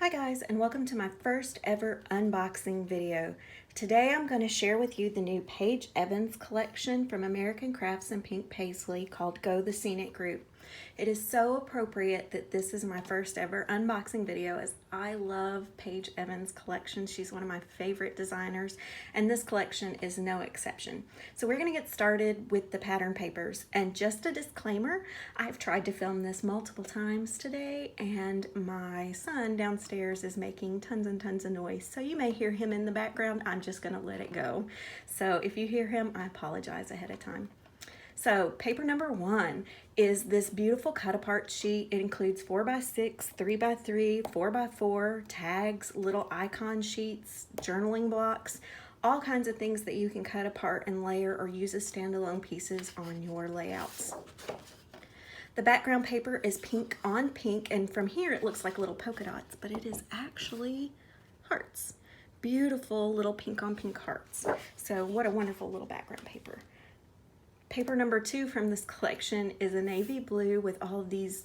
Hi guys, and welcome to my first ever unboxing video. Today I'm going to share with you the new Paige Evans collection from American Crafts and Pink Paislee called Go the Scenic Route. It is so appropriate that this is my first ever unboxing video, as I love Paige Evans' collection. She's one of my favorite designers, and this collection is no exception. So we're going to get started with the pattern papers. And just a disclaimer, I've tried to film this multiple times today, and my son downstairs is making tons and tons of noise. So you may hear him in the background. I'm just going to let it go. So if you hear him, I apologize ahead of time. So paper number one is this beautiful cut apart sheet. It includes 4x6, 3x3, 4x4, tags, little icon sheets, journaling blocks, all kinds of things that you can cut apart and layer or use as standalone pieces on your layouts. The background paper is pink on pink, and from here it looks like little polka dots, but it is actually hearts. Beautiful little pink on pink hearts. So what a wonderful little background paper. Paper number two from this collection is a navy blue with all of these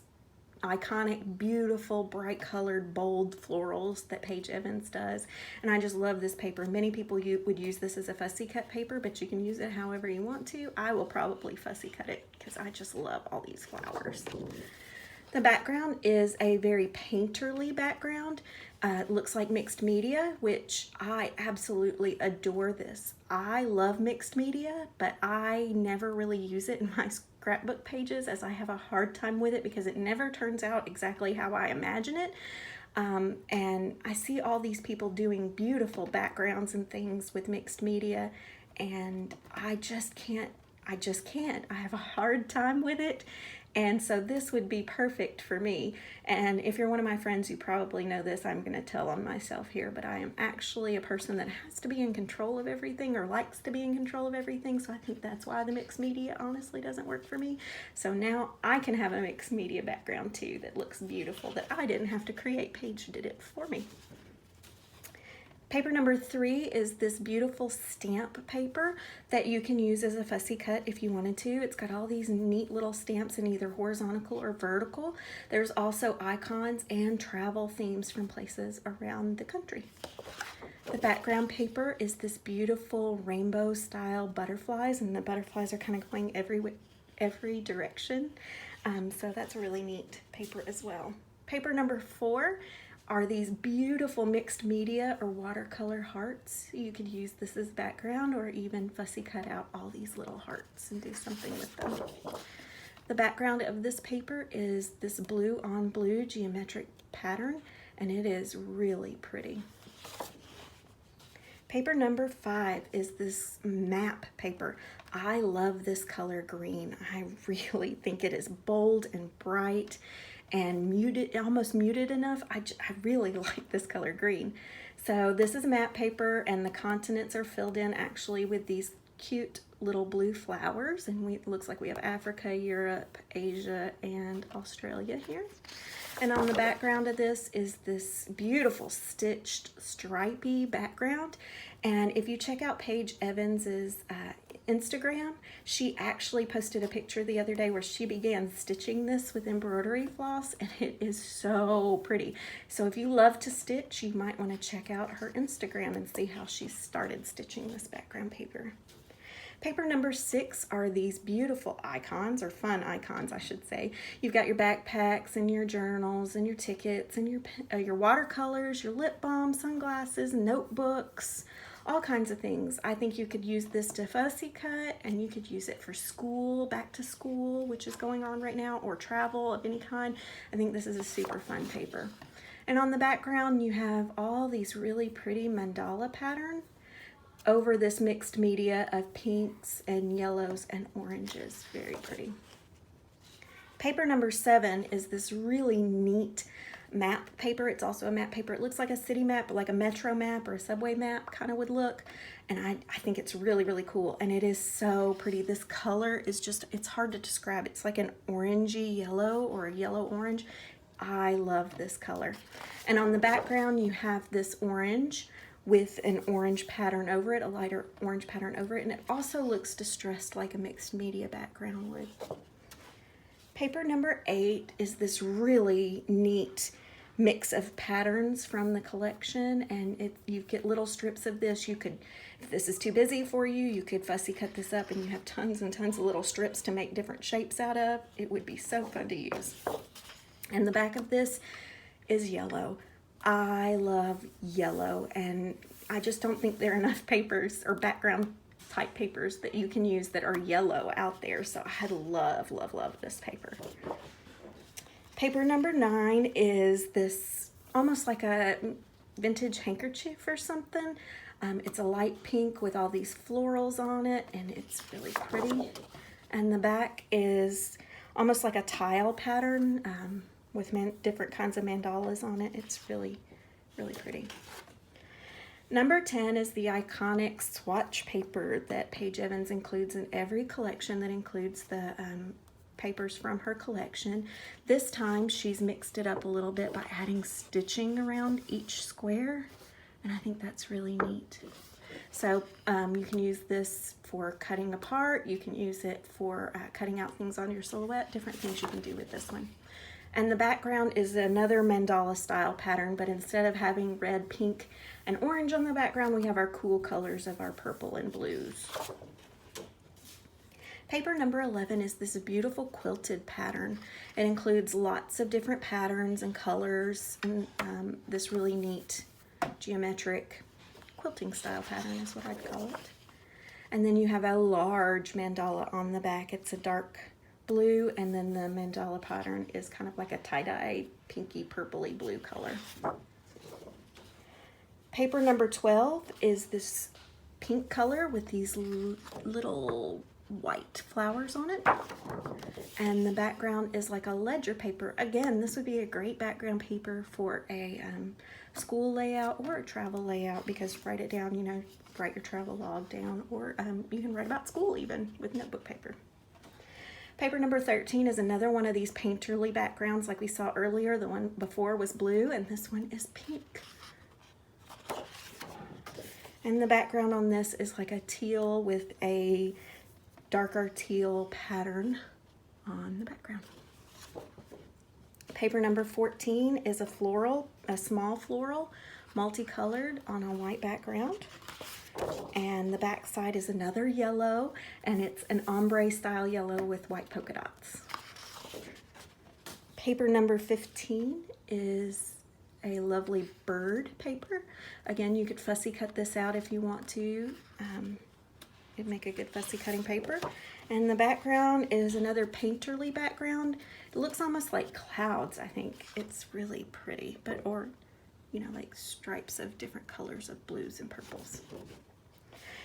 iconic, beautiful, bright colored, bold florals that Paige Evans does. And I just love this paper. Many people would use this as a fussy cut paper, but you can use it however you want to. I will probably fussy cut it because I just love all these flowers. The background is a very painterly background. It looks like mixed media, which I absolutely adore this. I love mixed media, but I never really use it in my scrapbook pages, as I have a hard time with it because it never turns out exactly how I imagine it. And I see all these people doing beautiful backgrounds and things with mixed media, and I just can't. I have a hard time with it. And so this would be perfect for me. And if you're one of my friends, you probably know this. I'm going to tell on myself here, but I am actually a person that has to be in control of everything, or likes to be in control of everything. So I think that's why the mixed media honestly doesn't work for me. So now I can have a mixed media background too that looks beautiful, that I didn't have to create. Paige did it for me. Paper number three is this beautiful stamp paper that you can use as a fussy cut if you wanted to. It's got all these neat little stamps in either horizontal or vertical. There's also icons and travel themes from places around the country. The background paper is this beautiful rainbow style butterflies, and the butterflies are kind of going every direction. So that's a really neat paper as well. Paper number four are these beautiful mixed media or watercolor hearts. You could use this as background, or even fussy cut out all these little hearts and do something with them. The background of this paper is this blue on blue geometric pattern, and it is really pretty. Paper number five is this map paper. I love this color green. I really think it is bold and bright and muted, almost muted enough. I really like this color green. So this is map paper, and the continents are filled in actually with these cute little blue flowers, and it looks like we have Africa, Europe, Asia, and Australia here. And on the background of this is this beautiful stitched stripy background. And if you check out Paige Evans's Instagram, she actually posted a picture the other day where she began stitching this with embroidery floss, and it is so pretty. So if you love to stitch, you might want to check out her Instagram and see how she started stitching this background paper. Paper number six are these beautiful icons, or fun icons, I should say. You've got your backpacks and your journals and your tickets and your watercolors, your lip balm, sunglasses, notebooks, all kinds of things. I think you could use this to fussy cut, and you could use it for school, back to school, which is going on right now, or travel of any kind. I think this is a super fun paper. And on the background, you have all these really pretty mandala patterns over this mixed media of pinks and yellows and oranges. Very pretty. Paper number seven is this really neat map paper. It's also a map paper. It looks like a city map, like a metro map or a subway map kind of would look. And I think it's really, really cool. And it is so pretty. This color is just, it's hard to describe. It's like an orangey yellow or a yellow orange. I love this color. And on the background, you have this orange with an orange pattern over it, a lighter orange pattern over it, and it also looks distressed like a mixed media background would. Paper number 8 is this really neat mix of patterns from the collection, and you get little strips of this. You could, if this is too busy for you, you could fussy cut this up and you have tons and tons of little strips to make different shapes out of. It would be so fun to use. And the back of this is yellow. I love yellow, and I just don't think there are enough papers or background type papers that you can use that are yellow out there. So I love, love, love this paper. Paper number 9 is this almost like a vintage handkerchief or something. It's a light pink with all these florals on it, and it's really pretty. And the back is almost like a tile pattern with different kinds of mandalas on it. It's really, really pretty. Number 10 is the iconic swatch paper that Paige Evans includes in every collection that includes the papers from her collection. This time she's mixed it up a little bit by adding stitching around each square, and I think that's really neat. So you can use this for cutting apart, you can use it for cutting out things on your silhouette, different things you can do with this one. And the background is another mandala style pattern, but instead of having red, pink, and orange on the background, we have our cool colors of our purple and blues. Paper number 11 is this beautiful quilted pattern. It includes lots of different patterns and colors, and this really neat geometric quilting style pattern is what I'd call it. And then you have a large mandala on the back. It's a dark blue, and then the mandala pattern is kind of like a tie-dye pinky purpley blue color. Paper number 12 is this pink color with these little white flowers on it, and the background is like a ledger paper. Again, this would be a great background paper for a school layout or a travel layout, because write it down, you know, write your travel log down, or you can write about school even with notebook paper. Paper number 13 is another one of these painterly backgrounds like we saw earlier. The one before was blue, and this one is pink. And the background on this is like a teal with a darker teal pattern on the background. Paper number 14 is a small floral, multicolored on a white background. And the back side is another yellow, and it's an ombre style yellow with white polka dots. Paper number 15 is a lovely bird paper. Again, you could fussy cut this out if you want to. It'd make a good fussy cutting paper. And the background is another painterly background. It looks almost like clouds, I think. It's really pretty, or you know, like stripes of different colors of blues and purples.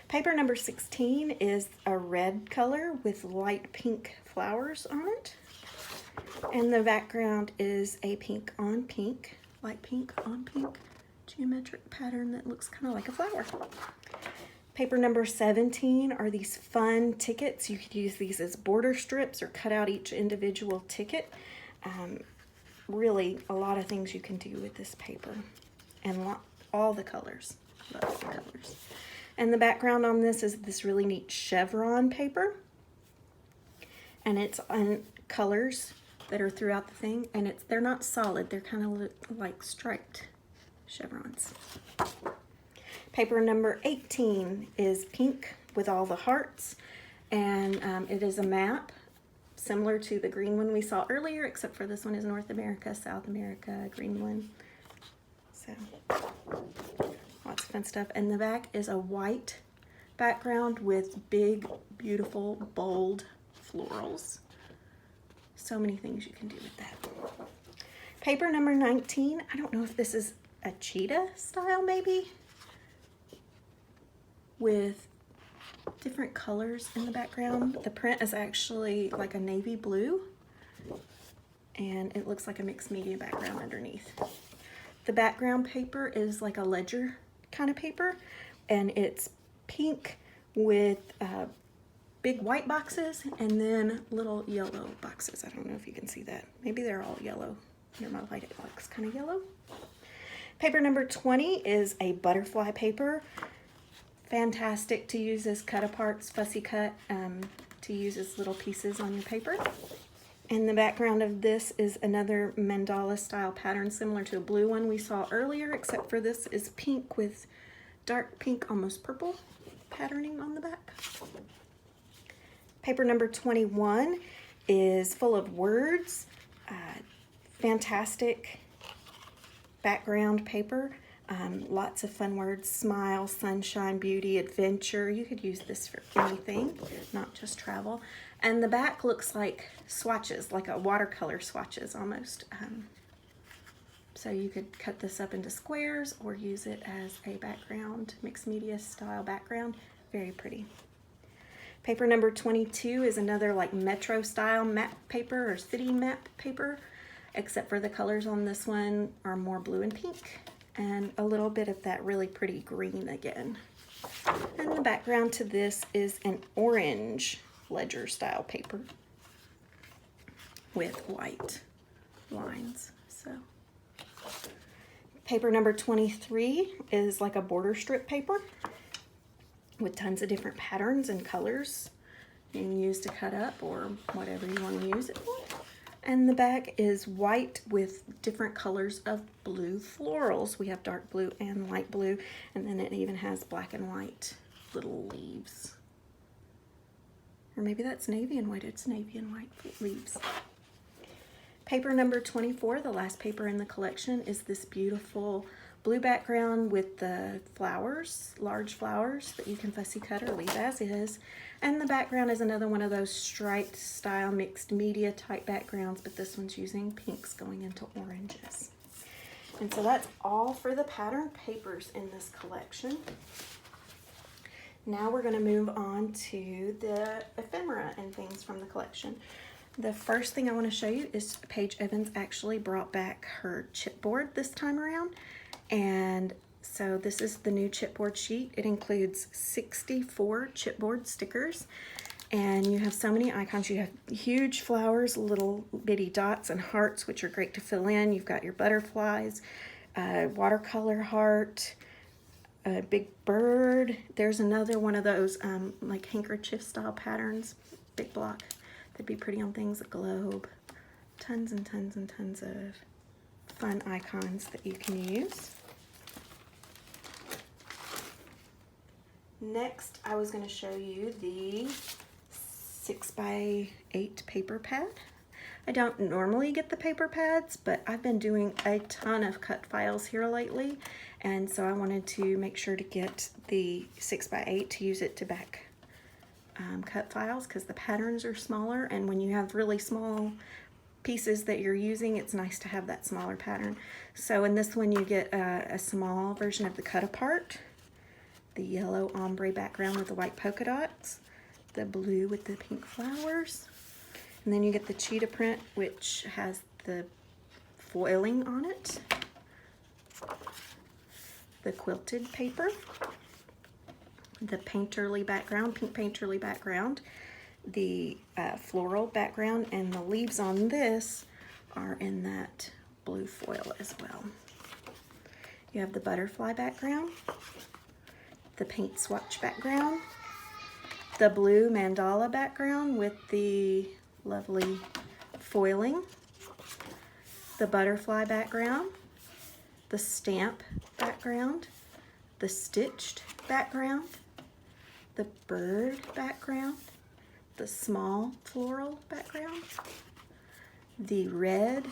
Paper number 16 is a red color with light pink flowers on it. And the background is a pink on pink, light pink on pink geometric pattern that looks kind of like a flower. Paper number 17 are these fun tickets. You could use these as border strips or cut out each individual ticket. Really a lot of things you can do with this paper, and all the colors. Love the colors. And the background on this is this really neat chevron paper, and it's on colors that are throughout the thing, and they're not solid, they're kind of like striped chevrons. Paper number 18 is pink with all the hearts, and it is a map similar to the green one we saw earlier, except for this one is North America, South America, Greenland. So lots of fun stuff. And the back is a white background with big, beautiful, bold florals. So many things you can do with that. Paper number 19, I don't know if this is a cheetah style maybe, with different colors in the background. The print is actually like a navy blue, and it looks like a mixed media background underneath. The background paper is like a ledger kind of paper, and it's pink with big white boxes and then little yellow boxes. I don't know if you can see that. Maybe they're all yellow. Near my light, it looks kind of yellow. Paper number 20 is a butterfly paper. Fantastic to use as cut aparts, fussy cut, to use as little pieces on your paper. And the background of this is another mandala style pattern similar to a blue one we saw earlier, except for this is pink with dark pink, almost purple patterning on the back. Paper number 21 is full of words. Fantastic background paper. Lots of fun words: smile, sunshine, beauty, adventure. You could use this for anything, not just travel. And the back looks like swatches, like a watercolor swatches almost. So you could cut this up into squares or use it as a background, mixed media style background. Very pretty. Paper number 22 is another like metro style map paper or city map paper, except for the colors on this one are more blue and pink and a little bit of that really pretty green again. And the background to this is an orange ledger style paper with white lines. So paper number 23 is like a border strip paper with tons of different patterns and colors you can use to cut up or whatever you want to use it for. And the back is white with different colors of blue florals. We have dark blue and light blue, and then it even has black and white little leaves. Or maybe that's navy and white. It's navy and white leaves. Paper number 24, the last paper in the collection, is this beautiful blue background with the flowers, large flowers that you can fussy cut or leave as is. And the background is another one of those striped style mixed media type backgrounds, but this one's using pinks going into oranges. And so that's all for the pattern papers in this collection. Now we're going to move on to the ephemera and things from the collection. The first thing I want to show you is Paige Evans actually brought back her chipboard this time around. And so this is the new chipboard sheet. It includes 64 chipboard stickers, and you have so many icons. You have huge flowers, little bitty dots and hearts, which are great to fill in. You've got your butterflies, watercolor heart, a big bird. There's another one of those like handkerchief style patterns, big block. That'd be pretty on things, a globe. Tons and tons and tons of fun icons that you can use. Next, I was going to show you the 6x8 paper pad. I don't normally get the paper pads, but I've been doing a ton of cut files here lately, and so I wanted to make sure to get the 6x8 to use it to back cut files because the patterns are smaller, and when you have really small pieces that you're using, it's nice to have that smaller pattern. So in this one you get a small version of the cut apart, the yellow ombre background with the white polka dots, the blue with the pink flowers, and then you get the cheetah print, which has the foiling on it, the quilted paper, the painterly background, pink painterly background, the floral background, and the leaves on this are in that blue foil as well. You have the butterfly background, the paint swatch background, the blue mandala background with the lovely foiling, the butterfly background, the stamp background, the stitched background, the bird background, the small floral background, the red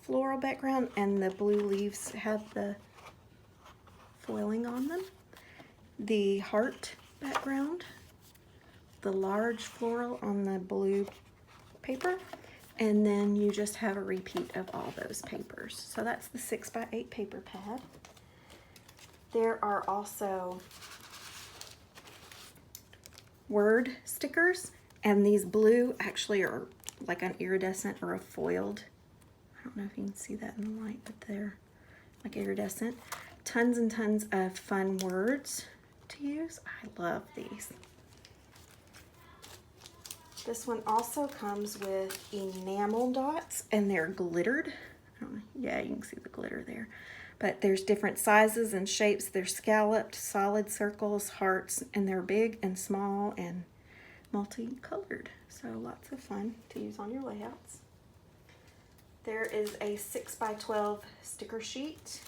floral background, and the blue leaves have the foiling on them, the heart background, the large floral on the blue paper, and then you just have a repeat of all those papers. So that's the 6x8 paper pad. There are also word stickers, and these blue actually are like an iridescent or a foiled. I don't know if you can see that in the light, but they're like iridescent. Tons and tons of fun words to use. I love these. This one also comes with enamel dots, and they're glittered. I don't know. Yeah, you can see the glitter there. But there's different sizes and shapes. They're scalloped, solid circles, hearts, and they're big and small, and multicolored. So lots of fun to use on your layouts. There is a 6x12 sticker sheet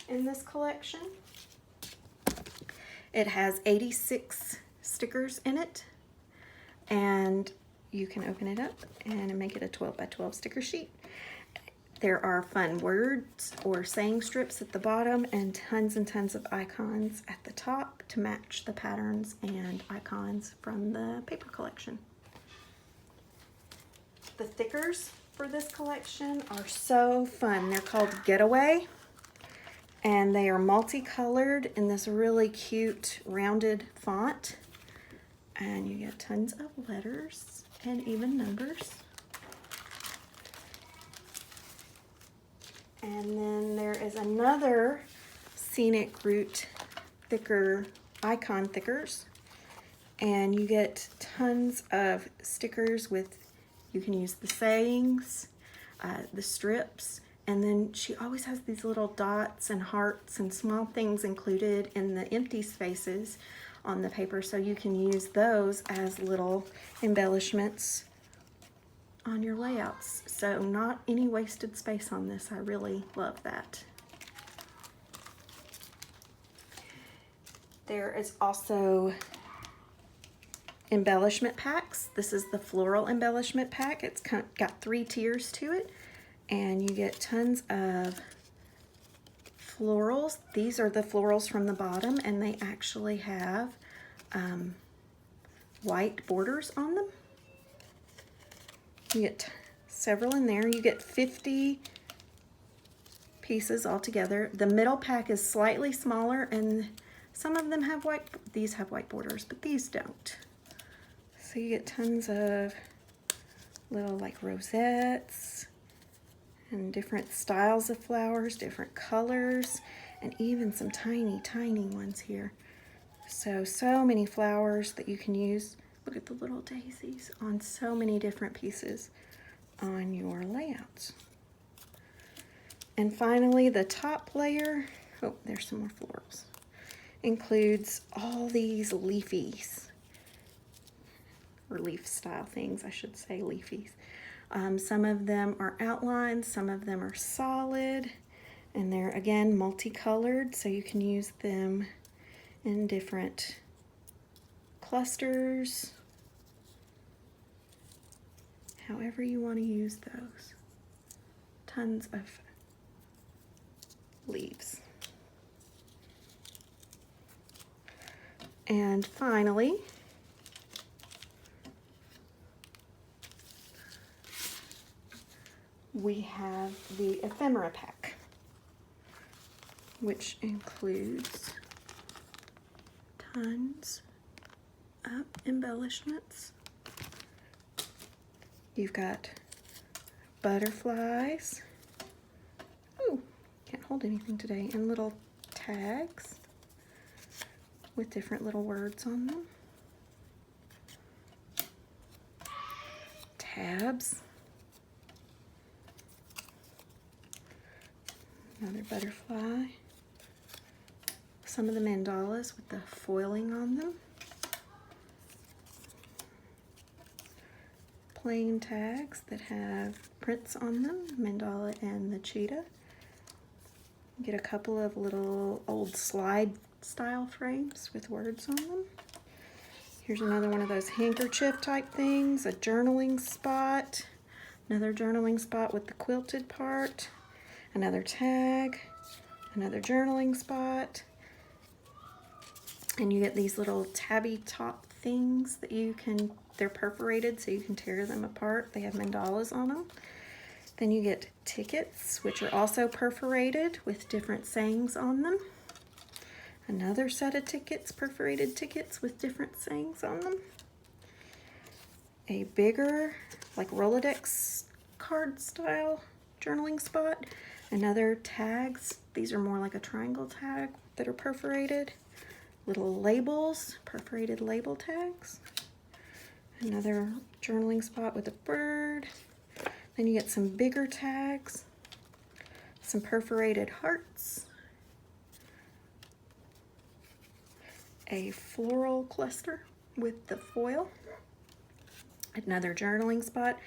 in this collection. It has 86 stickers in it, and you can open it up and make it a 12x12 sticker sheet. There are fun words or saying strips at the bottom and tons of icons at the top to match the patterns and icons from the paper collection. The stickers for this collection are so fun. They're called Getaway, and they are multicolored in this really cute rounded font. And you get tons of letters and even numbers. And then there is another Scenic Route thicker icon thickers, and you get tons of stickers with, you can use the sayings, the strips, and then she always has these little dots and hearts and small things included in the empty spaces on the paper, so you can use those as little embellishments on your layouts. So not any wasted space on this. I really love that. There is also embellishment packs. This is the floral embellishment pack. It's got 3 tiers to it, and you get tons of florals. These are the florals from the bottom, and they actually have white borders on them. You get several in there. You get 50 pieces altogether. The middle pack is slightly smaller, and some of them have white, these have white borders, but these don't. So you get tons of little like rosettes and different styles of flowers, different colors, and even some tiny ones here. So many flowers that you can use. Look at the little daisies on so many different pieces on your layouts. And finally, the top layer, oh, there's some more florals, includes all these leafies, or leaf style things, I should say, leafies. Some of them are outlined, some of them are solid, and they're again multicolored, so you can use them in different clusters, however you want to use those. Tons of leaves. And finally, we have the ephemera pack, which includes tons of embellishments. You've got butterflies. Ooh, can't hold anything today. And little tags with different little words on them. Tabs. Another butterfly. Some of the mandalas with the foiling on them. Plain tags that have prints on them, mandala and the cheetah. Get a couple of little old slide style frames with words on them. Here's another one of those handkerchief type things, a journaling spot, another journaling spot with the quilted part, another tag, another journaling spot, and you get these little tabby top things that you can, they're perforated so you can tear them apart. They have mandalas on them. Then you get tickets, which are also perforated with different sayings on them. Another set of tickets, perforated tickets with different sayings on them. A bigger, like Rolodex card style journaling spot. Another tags, these are more like a triangle tag that are perforated. Little labels, perforated label tags. Another journaling spot with a bird. Then you get some bigger tags, some perforated hearts, a floral cluster with the foil, Another journaling spot,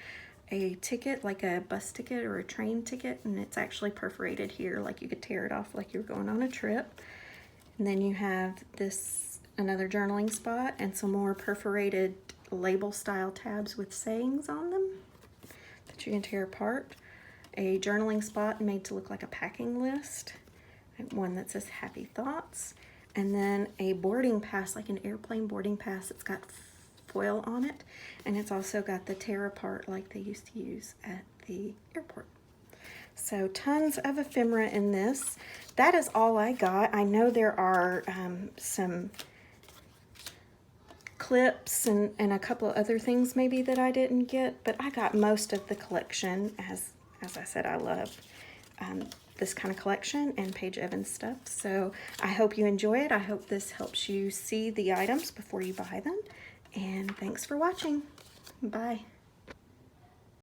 a ticket, like a bus ticket or a train ticket, and it's actually perforated here, like you could tear it off like you were going on a trip. And then you have this, another journaling spot, and some more perforated label style tabs with sayings on them that you can tear apart. A journaling spot made to look like a packing list, one that says happy thoughts, and then a boarding pass, like an airplane boarding pass. It's got foil on it, and it's also got the tear apart like they used to use at the airport. So tons of ephemera in this. That is all I got. I know there are some clips and a couple of other things maybe that I didn't get, but I got most of the collection. As I said, I love this kind of collection and Paige Evans stuff. So I hope you enjoy it. I hope this helps you see the items before you buy them. And thanks for watching. Bye.